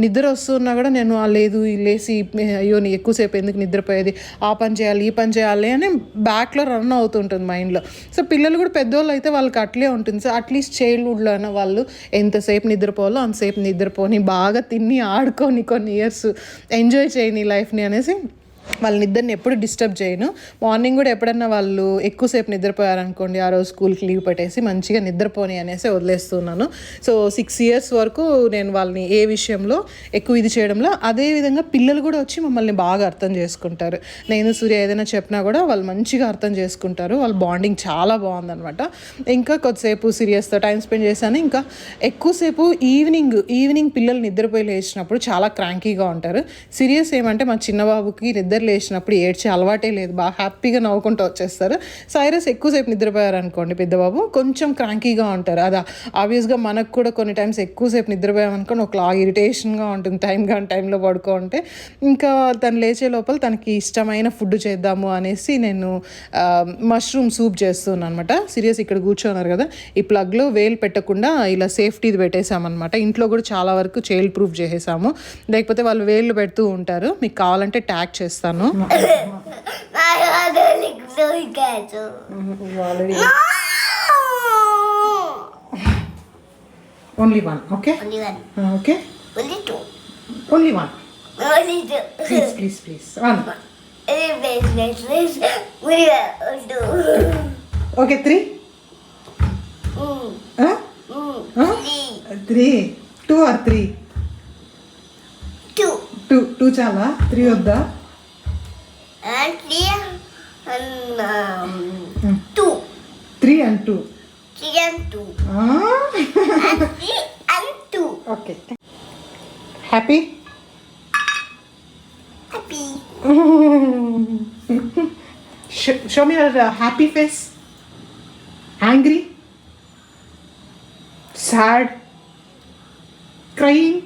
నిద్ర వస్తున్నా కూడా నేను లేదు లేసి అయ్యో నీ ఎక్కువసేపు ఎందుకు నిద్రపోయేది, ఆ పని చేయాలి ఈ పని చేయాలి అని బ్యాక్లో రన్ అవుతుంటుంది మైండ్లో. సో పిల్లలు కూడా పెద్దోళ్ళు అయితే వాళ్ళకి అట్లే ఉంటుంది. సో అట్లీస్ట్ చైల్డ్హుడ్లో అయినా వాళ్ళు ఎంతసేపు నిద్రపోవాలో అంతసేపు నిద్రపోని, బాగా తిని ఆడుకొని కొన్ని ఇయర్స్ ఎంజాయ్ చేయని లైఫ్ని అనేసి వాళ్ళ నిద్రని ఎప్పుడు డిస్టర్బ్ చేయను. మార్నింగ్ కూడా ఎప్పుడన్నా వాళ్ళు ఎక్కువసేపు నిద్రపోయారనుకోండి, ఆ రోజు స్కూల్కి లీవ్ పెట్టేసి మంచిగా నిద్రపోని అనేసి వదిలేస్తున్నాను. సో 6 years వరకు నేను వాళ్ళని ఏ విషయంలో ఎక్కువ ఇది చేయడంలో, అదేవిధంగా పిల్లలు కూడా వచ్చి మమ్మల్ని బాగా అర్థం చేసుకుంటారు. నేను సూర్య ఏదైనా చెప్పినా కూడా వాళ్ళు మంచిగా అర్థం చేసుకుంటారు, వాళ్ళ బాండింగ్ చాలా బాగుందనమాట. ఇంకా కొద్దిసేపు సీరియస్తో టైం స్పెండ్ చేశాను. ఇంకా ఎక్కువసేపు ఈవినింగ్ పిల్లలు నిద్రపోయి లేచినప్పుడు చాలా క్రాంకీగా ఉంటారు. సీరియస్ ఏమంటే మా చిన్నబాబుకి నిద్ర నిద్ర లేచినప్పుడు ఏడ్చే అలవాటే లేదు, బాగా హ్యాపీగా నవ్వుకుంటూ వచ్చేస్తారు. సైరస్ ఎక్కువసేపు నిద్రపోయారు అనుకోండి పెద్దబాబు కొంచెం క్రాంకీగా ఉంటారు. అది ఆబ్వియస్గా మనకు కూడా కొన్ని టైమ్స్ ఎక్కువసేపు నిద్రపోయామనుకోండి ఒకలా ఇరిటేషన్గా ఉంటుంది, టైంలో పడుకో. ఇంకా తను లేచే లోపల తనకి ఇష్టమైన ఫుడ్ చేద్దాము అనేసి నేను మష్రూమ్ సూప్ చేస్తున్నాను అనమాట. సీరియస్ ఇక్కడ కూర్చోన్నారు కదా, ఈ ప్లగ్లో వేలు పెట్టకుండా ఇలా సేఫ్టీది పెట్టేసామన్నమాట. ఇంట్లో కూడా చాలా వరకు చైల్డ్ ప్రూఫ్ చేసేసాము, లేకపోతే వాళ్ళు వేళ్ళు పెడుతూ ఉంటారు. మీకు కావాలంటే ట్యాగ్ చేస్తాను. Only one, okay? Only one. Okay? Only two. Only one. Only two. Please. One. Please. Only one. Two. Okay, three? Huh? Three. Two or three? Two. Two chala? Three vada? And three and two. Three and two. Three and two. Ah? And three and two. Okay. Happy? Happy. Show me your happy face. Angry? Sad? Crying?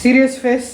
Serious face?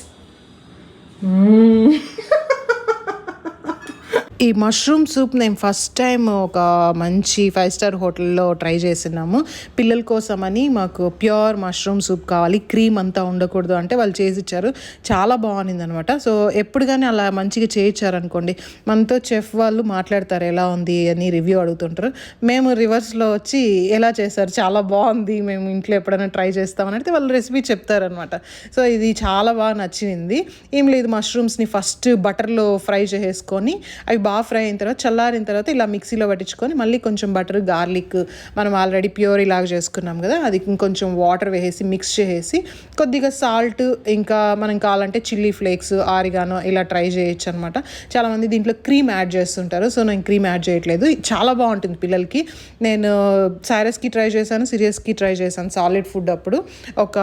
ఈ mushroom soup నేను first time ఒక మంచి 5 star హోటల్లో try చేసినాము. పిల్లల కోసమని మాకు pure mushroom soup కావాలి, క్రీమ్ అంతా ఉండకూడదు అంటే వాళ్ళు చేసి ఇచ్చారు. చాలా బాగుంది అనమాట. సో ఎప్పుడు కానీ అలా మంచిగా చేయించారనుకోండి మనతో చెఫ్ వాళ్ళు మాట్లాడతారు ఎలా ఉంది అని రివ్యూ అడుగుతుంటారు. మేము రివర్స్లో వచ్చి ఎలా చేశారు, చాలా బాగుంది, మేము ఇంట్లో ఎప్పుడైనా ట్రై చేస్తామని అంటే వాళ్ళు రెసిపీ చెప్తారనమాట. సో ఇది చాలా బాగా నచ్చింది. ఏం లేదు, మష్రూమ్స్ని ఫస్ట్ బటర్లో ఫ్రై చేసుకొని అవి బాగా ఫ్రై అయిన తర్వాత చల్లారిన తర్వాత ఇలా మిక్సీలో పట్టించుకొని మళ్ళీ కొంచెం బటర్, గార్లిక్ మనం ఆల్రెడీ ప్యూర్ ఇలాగ చేసుకున్నాం కదా, అది ఇంకొంచెం వాటర్ వేసి మిక్స్ చేసి కొద్దిగా సాల్ట్, ఇంకా మనం కావాలంటే చిల్లీ ఫ్లేక్స్, ఆరిగానో ఇలా ట్రై చేయొచ్చు అనమాట. చాలామంది దీంట్లో క్రీమ్ యాడ్ చేస్తుంటారు, సో నేను క్రీమ్ యాడ్ చేయట్లేదు. చాలా బాగుంటుంది పిల్లలకి. నేను సైరస్కి ట్రై చేశాను, సిరియస్కి ట్రై చేశాను సాలిడ్ ఫుడ్ అప్పుడు ఒక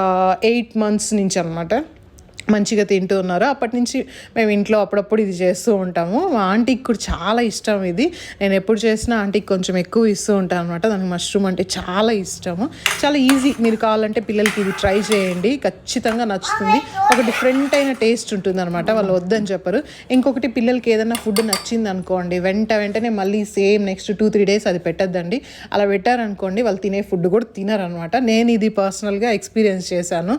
8 months నుంచి అనమాట. మంచిగా తింటూ ఉన్నారు. అప్పటి నుంచి మేము ఇంట్లో అప్పుడప్పుడు ఇది చేస్తూ ఉంటాము. మా ఆంటీకి కూడా చాలా ఇష్టం ఇది. నేను ఎప్పుడు చేసినా ఆంటీకి కొంచెం ఎక్కువ ఇస్తూ ఉంటాను అనమాట. దానికి మష్రూమ్ అంటే చాలా ఇష్టము. చాలా ఈజీ, మీరు కావాలంటే పిల్లలకి ఇది ట్రై చేయండి, ఖచ్చితంగా నచ్చుతుంది. ఒక డిఫరెంట్ అయిన టేస్ట్ ఉంటుంది అనమాట, వాళ్ళు వద్దని చెప్పరు. ఇంకొకటి, పిల్లలకి ఏదైనా ఫుడ్ నచ్చింది అనుకోండి వెంటనే మళ్ళీ సేమ్ నెక్స్ట్ 2-3 days అది పెట్టద్దండి. అలా పెట్టారనుకోండి వాళ్ళు తినే ఫుడ్ కూడా తినరనమాట. నేను ఇది పర్సనల్గా ఎక్స్పీరియన్స్ చేశాను.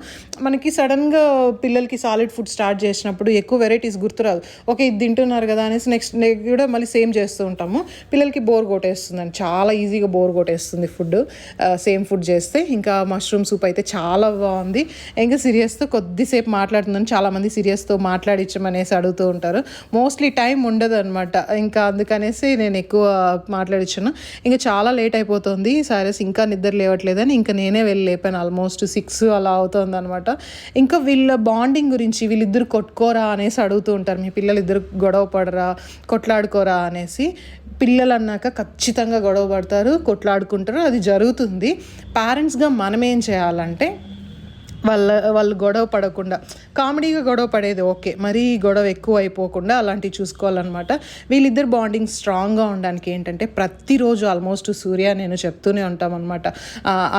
మనకి సడన్గా పిల్లలకి సాలిడ్ ఫుడ్ స్టార్ట్ చేసినప్పుడు ఎక్కువ వెరైటీస్ గుర్తురాదు. ఓకే ఇది తింటున్నారు కదా అనేసి నెక్స్ట్ కూడా మళ్ళీ సేమ్ చేస్తూ ఉంటాము. పిల్లలకి బోర్ కొట్టేస్తుందండి, చాలా ఈజీగా బోర్ కొట్టేస్తుంది ఫుడ్ సేమ్ ఫుడ్ చేస్తే. ఇంకా మష్రూమ్ సూప్ అయితే చాలా బాగుంది. ఇంకా సీరియస్తో కొద్దిసేపు మాట్లాడుతుందని చాలామంది సీరియస్తో మాట్లాడించమనేసి అడుగుతూ ఉంటారు. మోస్ట్లీ టైం ఉండదు అనమాట, ఇంకా అందుకనేసి నేను ఎక్కువ మాట్లాడించాను. ఇంకా చాలా లేట్ అయిపోతుంది, సైరస్ ఇంకా నిద్ర లేవట్లేదని ఇంకా నేనే వెళ్ళి లేపాను. ఆల్మోస్ట్ 6 అలా అవుతుంది అనమాట. ఇంకా వీళ్ళ బాండింగ్ గురించి, వీళ్ళిద్దరు కొట్టుకోరా అనేసి అడుగుతూ ఉంటారు, మీ పిల్లలు ఇద్దరు గొడవ పడరా, కొట్లాడుకోరా అనేసి. పిల్లలు అన్నాక ఖచ్చితంగా గొడవ పడతారు, కొట్లాడుకుంటారు, అది జరుగుతుంది. పేరెంట్స్గా మనం ఏం చేయాలంటే వాళ్ళు గొడవ పడకుండా కామెడీగా గొడవ పడేది ఓకే, మరీ గొడవ ఎక్కువ అయిపోకుండా అలాంటివి చూసుకోవాలన్నమాట. వీళ్ళిద్దరు బాండింగ్ స్ట్రాంగ్గా ఉండడానికి ఏంటంటే ప్రతిరోజు ఆల్మోస్ట్ సూర్య నేను చెప్తూనే ఉంటాం అనమాట,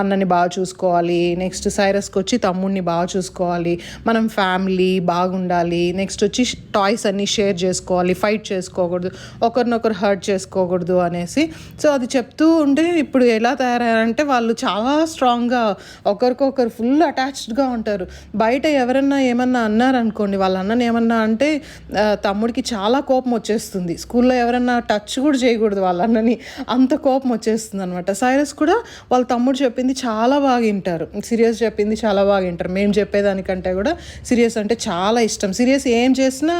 అన్నని బాగా చూసుకోవాలి, నెక్స్ట్ సైరస్కి వచ్చి తమ్ముడిని బాగా చూసుకోవాలి, మనం ఫ్యామిలీ బాగుండాలి, నెక్స్ట్ వచ్చి టాయ్స్ అన్నీ షేర్ చేసుకోవాలి, ఫైట్ చేసుకోకూడదు, ఒకరినొకరు హర్ట్ చేసుకోకూడదు అనేసి. సో అది చెప్తూ ఉంటే ఇప్పుడు ఎలా తయారయ్యారంటే వాళ్ళు చాలా స్ట్రాంగ్గా ఒకరికొకరు ఫుల్ అటాచ్డ్గా ఉంటారు. బయట ఎవరన్నా ఏమన్నా అన్నారనుకోండి, వాళ్ళ అన్నని ఏమన్నా అంటే తమ్ముడికి చాలా కోపం వచ్చేస్తుంది. స్కూల్లో ఎవరన్నా టచ్ కూడా చేయకూడదు వాళ్ళ అన్నని, అంత కోపం వచ్చేస్తుంది అనమాట. సైరస్ కూడా వాళ్ళ తమ్ముడు చెప్పింది చాలా బాగా వింటారు, సీరియస్ చెప్పింది చాలా బాగా వింటారు. మేము చెప్పేదానికంటే కూడా సీరియస్ అంటే చాలా ఇష్టం. సీరియస్ ఏం చేసినా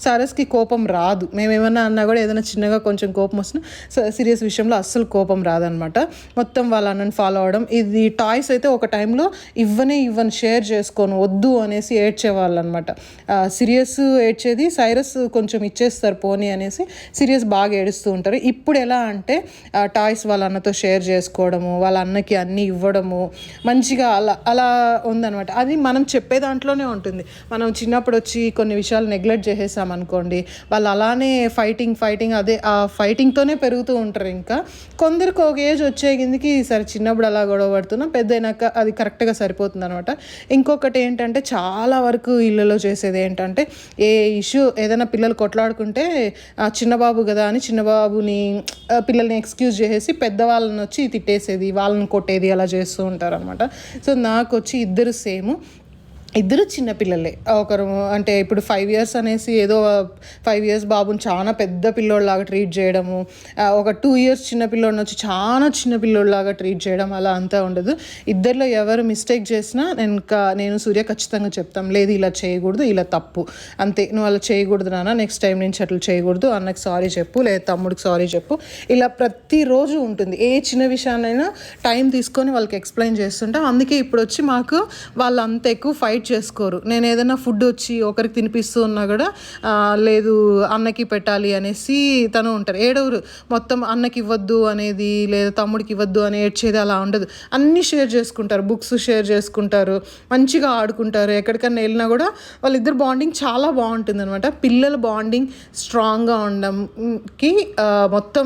సైరస్కి కోపం రాదు. మేమేమన్నా అన్నా కూడా ఏదైనా చిన్నగా కొంచెం కోపం వస్తున్నా సీరియస్ విషయంలో అస్సలు కోపం రాదనమాట. మొత్తం వాళ్ళ అన్నని ఫాలో అవడం. ఇది టాయ్స్ అయితే ఒక టైంలో ఇవ్వని విషయాలను షేర్ చేసుకోను వద్దు అనేసి ఏడ్చేవాళ్ళు అనమాట. సిరియస్ ఏడ్చేది, సైరస్ కొంచెం ఇచ్చేస్తారు పోనీ అనేసి సిరియస్ బాగా ఏడుస్తూ ఉంటారు. ఇప్పుడు ఎలా అంటే టాయ్స్ వాళ్ళ అన్నతో షేర్ చేసుకోవడము, వాళ్ళ అన్నకి అన్నీ ఇవ్వడము, మంచిగా అలా అలా ఉందనమాట. అది మనం చెప్పే దాంట్లోనే ఉంటుంది. మనం చిన్నప్పుడు వచ్చి కొన్ని విషయాలు నెగ్లెక్ట్ చేసేసామనుకోండి, వాళ్ళు అలానే ఫైటింగ్ అదే ఆ ఫైటింగ్తోనే పెరుగుతూ ఉంటారు. ఇంకా కొందరికి ఒక ఏజ్ వచ్చే కిందకి సరే చిన్నప్పుడు అలా గొడవ పడుతున్నాం, పెద్ద అయినాక అది కరెక్ట్గా సరిపోతుంది అనమాట. ఇంకొకటి ఏంటంటే చాలా వరకు ఇళ్ళలో చేసేది ఏంటంటే ఏ ఇష్యూ ఏదైనా పిల్లలు కొట్లాడుకుంటే చిన్నబాబు కదా అని చిన్నబాబుని పిల్లల్ని ఎక్స్క్యూజ్ చేసేసి పెద్దవాళ్ళని వచ్చి తిట్టేసేది, వాళ్ళని కొట్టేది అలా చేస్తూ ఉంటారు అనమాట. సో నాకు వచ్చి ఇద్దరు చిన్నపిల్లలే. ఒకరు అంటే ఇప్పుడు 5 years అనేసి ఏదో 5 years బాబుని చాలా పెద్ద పిల్లోళ్ళలాగా ట్రీట్ చేయడము, ఒక 2 years చిన్నపిల్లోడిని వచ్చి చాలా చిన్న పిల్లోళ్ళలాగా ట్రీట్ చేయడం అలా అంతా ఉండదు. ఇద్దరిలో ఎవరు మిస్టేక్ చేసినా నేను సూర్య ఖచ్చితంగా చెప్తాం, లేదు ఇలా చేయకూడదు, ఇలా తప్పు, అంతే, నువ్వు అలా చేయకూడదు నాన్న, నెక్స్ట్ టైం నుంచి అట్లా చేయకూడదు, అన్నకి సారీ చెప్పు, లేదా తమ్ముడికి సారీ చెప్పు. ఇలా ప్రతిరోజు ఉంటుంది. ఏ చిన్న విషయాన్నైనా టైం తీసుకొని వాళ్ళకి ఎక్స్ప్లెయిన్ చేస్తుంటాం. అందుకే ఇప్పుడు వచ్చి మాకు వాళ్ళు అంత ఎక్కువ ఫైట్ చేసుకోరు. నేను ఏదైనా ఫుడ్ వచ్చి ఒకరికి తినిపిస్తూ ఉన్నా కూడా లేదు అన్నకి పెట్టాలి అనేసి తను ఉంటారు. ఏడవరు, మొత్తం అన్నకి ఇవ్వద్దు అనేది లేదా తమ్ముడికి ఇవ్వద్దు అని ఏడ్చేది అలా ఉండదు. అన్నీ షేర్ చేసుకుంటారు, బుక్స్ షేర్ చేసుకుంటారు, మంచిగా ఆడుకుంటారు. ఎక్కడికన్నా వెళ్ళినా కూడా వాళ్ళిద్దరు బాండింగ్ చాలా బాగుంటుంది అనమాట. పిల్లల బాండింగ్ స్ట్రాంగ్గా ఉండడంకి మొత్తం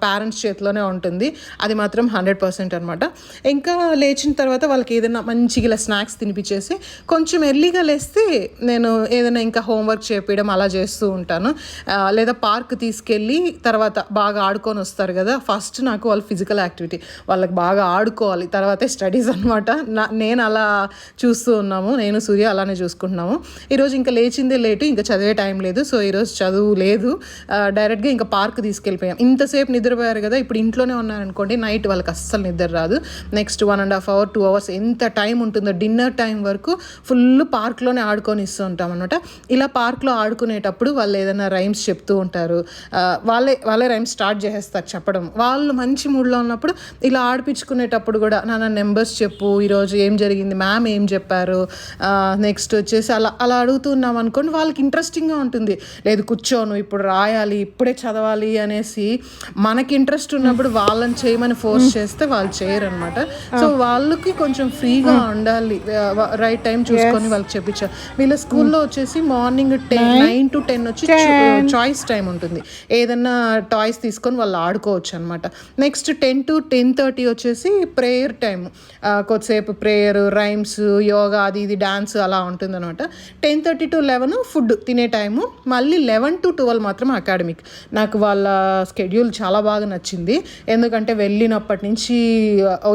పేరెంట్స్ చేతిలోనే ఉంటుంది. అది మాత్రం 100% అనమాట. ఇంకా లేచిన తర్వాత వాళ్ళకి ఏదైనా మంచిగా ఇలా స్నాక్స్ తినిపించేసి కొంచెం ఎర్లీగా లేస్తే నేను ఏదైనా ఇంకా హోంవర్క్ చేపించడం అలా చేస్తూ ఉంటాను. లేదా పార్క్ తీసుకెళ్ళి తర్వాత బాగా ఆడుకొని వస్తారు కదా, ఫస్ట్ నాకు వాళ్ళు ఫిజికల్ యాక్టివిటీ, వాళ్ళకి బాగా ఆడుకోవాలి, తర్వాతే స్టడీస్ అనమాట. నేను అలా చూస్తూ ఉన్నాము, నేను సూర్య అలానే చూసుకుంటున్నాము. ఈరోజు ఇంకా లేచిందే లేటు, ఇంకా చదివే టైం లేదు. సో ఈరోజు చదువు లేదు, డైరెక్ట్గా ఇంకా పార్క్ తీసుకెళ్ళిపోయాం. ఇంతసేపు నిద్రపోయారు కదా, ఇప్పుడు ఇంట్లోనే ఉన్నారనుకోండి నైట్ వాళ్ళకి అస్సలు నిద్ర రాదు. నెక్స్ట్ 1.5 hour 2 hours ఎంత టైం ఉంటుందో డిన్నర్ టైం వరకు ఫుల్ పార్క్లోనే ఆడుకొని ఇస్తూ ఉంటాం అనమాట. ఇలా పార్క్లో ఆడుకునేటప్పుడు వాళ్ళు ఏదైనా రైమ్స్ చెప్తూ ఉంటారు, వాళ్ళే రైమ్స్ స్టార్ట్ చేసేస్తారు చెప్పడం. వాళ్ళు మంచి మూడ్లో ఉన్నప్పుడు ఇలా ఆడిపించుకునేటప్పుడు కూడా నాన్న నెంబర్స్ చెప్పు, ఈరోజు ఏం జరిగింది, మ్యామ్ ఏం చెప్పారు, నెక్స్ట్ వచ్చేసి అలా అడుగుతున్నాం అనుకోండి, వాళ్ళకి ఇంట్రెస్టింగ్గా ఉంటుంది. లేదు కూర్చోను ఇప్పుడు రాయాలి, ఇప్పుడే చదవాలి అనేసి మనకి ఇంట్రెస్ట్ ఉన్నప్పుడు వాళ్ళని చేయమని ఫోర్స్ చేస్తే వాళ్ళు చేయరు అనమాట. సో వాళ్ళకి కొంచెం ఫ్రీగా ఉండాలి, రైట్ టైం చూసుకొని వాళ్ళకి చెప్పించారు. వీళ్ళ స్కూల్లో వచ్చేసి మార్నింగ్ 9 to 10 వచ్చి చాయిస్ టైం ఉంటుంది, ఏదన్నా టాయ్స్ తీసుకొని వాళ్ళు ఆడుకోవచ్చు అనమాట. నెక్స్ట్ 10 to 10:30 వచ్చేసి ప్రేయర్ టైం, కొద్దిసేపు ప్రేయర్, రైమ్స్, యోగా, అది ఇది డాన్స్ అలా ఉంటుంది అనమాట. 10:30 to 11 ఫుడ్ తినే టైము, మళ్ళీ 11 to 12 మాత్రం అకాడమిక్. నాకు వాళ్ళ స్కెడ్యూల్ చాలా బాగా నచ్చింది, ఎందుకంటే వెళ్ళినప్పటి నుంచి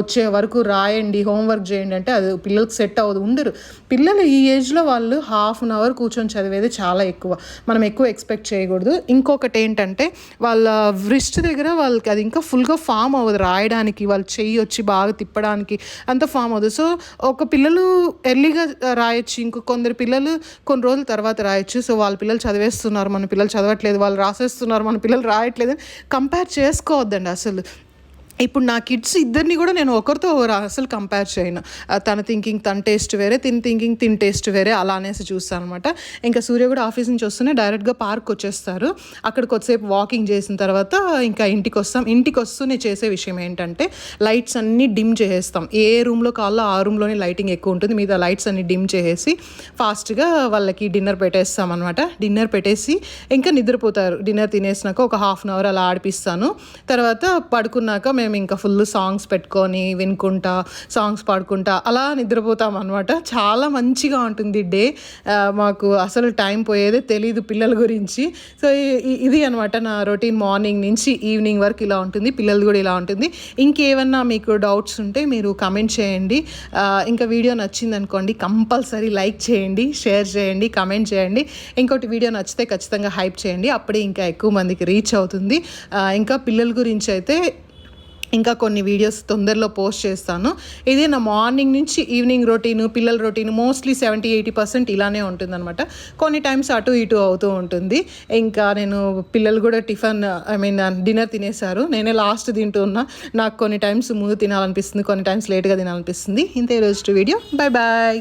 వచ్చే వరకు రాయండి, హోంవర్క్ చేయండి అంటే అది పిల్లలకి సెట్ అవ్వదు, ఉండరు పిల్లలు. ఈ ఏజ్లో వాళ్ళు 1/2 hour కూర్చొని చదివేది చాలా ఎక్కువ, మనం ఎక్కువ ఎక్స్పెక్ట్ చేయకూడదు. ఇంకొకటి ఏంటంటే వాళ్ళ వ్రిస్ట్ దగ్గర వాళ్ళకి అది ఇంకా ఫుల్గా ఫామ్ అవ్వదు రాయడానికి, వాళ్ళు చెయ్యి వచ్చి బాగా తిప్పడానికి అంత ఫామ్ అవ్వదు. సో ఒక పిల్లలు ఎర్లీగా రాయొచ్చు, ఇంకో కొందరు పిల్లలు కొన్ని రోజుల తర్వాత రాయొచ్చు. సో వాళ్ళ పిల్లలు చదివేస్తున్నారు, మన పిల్లలు చదవట్లేదు, వాళ్ళు రాసేస్తున్నారు, మన పిల్లలు రాయట్లేదు, కంపేర్ చేసుకోవద్దండి అసలు. ఇప్పుడు నా కిడ్స్ ఇద్దరిని కూడా నేను ఒకరితో అసలు కంపేర్ చేయను. తన థింకింగ్ తన టేస్ట్ వేరే, తిన టేస్ట్ వేరే, అలా అనేసి చూస్తాను అనమాట. ఇంకా సూర్య కూడా ఆఫీస్ నుంచి వస్తూనే డైరెక్ట్గా పార్క్ వచ్చేస్తారు. అక్కడ కొద్దిసేపు వాకింగ్ చేసిన తర్వాత ఇంకా ఇంటికి వస్తాం. ఇంటికి వస్తూనే చేసే విషయం ఏంటంటే లైట్స్ అన్నీ డిమ్ చేసేస్తాం. ఏ రూమ్లో కావాలో ఆ రూమ్లోనే లైటింగ్ ఎక్కువ ఉంటుంది, మీద లైట్స్ అన్ని డిమ్ చేసేసి ఫాస్ట్గా వాళ్ళకి డిన్నర్ పెట్టేస్తాం అనమాట. డిన్నర్ పెట్టేసి ఇంకా నిద్రపోతారు. డిన్నర్ తినేసినాక ఒక 1/2 hour అలా ఆడిపిస్తాను. తర్వాత పడుకున్నాక మేము ఇంకా ఫుల్ సాంగ్స్ పెట్టుకొని వినుకుంటా, సాంగ్స్ పాడుకుంటా అలా నిద్రపోతాం అనమాట. చాలా మంచిగా ఉంటుంది డే, మాకు అసలు టైం పోయేదే తెలీదు పిల్లల గురించి. సో ఇది అనమాట నా రొటీన్, మార్నింగ్ నుంచి ఈవినింగ్ వరకు ఇలా ఉంటుంది, పిల్లలు కూడా ఇలా ఉంటుంది. ఇంకేమన్నా మీకు డౌట్స్ ఉంటే మీరు కమెంట్ చేయండి. ఇంకా వీడియో నచ్చింది అనుకోండి కంపల్సరీ లైక్ చేయండి, షేర్ చేయండి, కమెంట్ చేయండి. ఇంకోటి వీడియో నచ్చితే ఖచ్చితంగా హైప్ చేయండి, అప్పుడే ఇంకా ఎక్కువ మందికి రీచ్ అవుతుంది. ఇంకా పిల్లల గురించి అయితే ఇంకా కొన్ని వీడియోస్ తొందరలో పోస్ట్ చేస్తాను. ఇదే నా మార్నింగ్ నుంచి ఈవినింగ్ రొటీను, పిల్లల రొటీను మోస్ట్లీ 70-80% ఇలానే ఉంటుందన్నమాట. కొన్ని టైమ్స్ అటు ఇటు అవుతూ ఉంటుంది. ఇంకా నేను పిల్లలు కూడా డిన్నర్ తినేశారు, నేనే లాస్ట్ తింటున్నా. నాకు కొన్ని టైమ్స్ ముందు తినాలనిపిస్తుంది, కొన్ని టైమ్స్ లేట్గా తినాలనిపిస్తుంది. ఇంతే ఈరోజు వీడియో. Bye bye.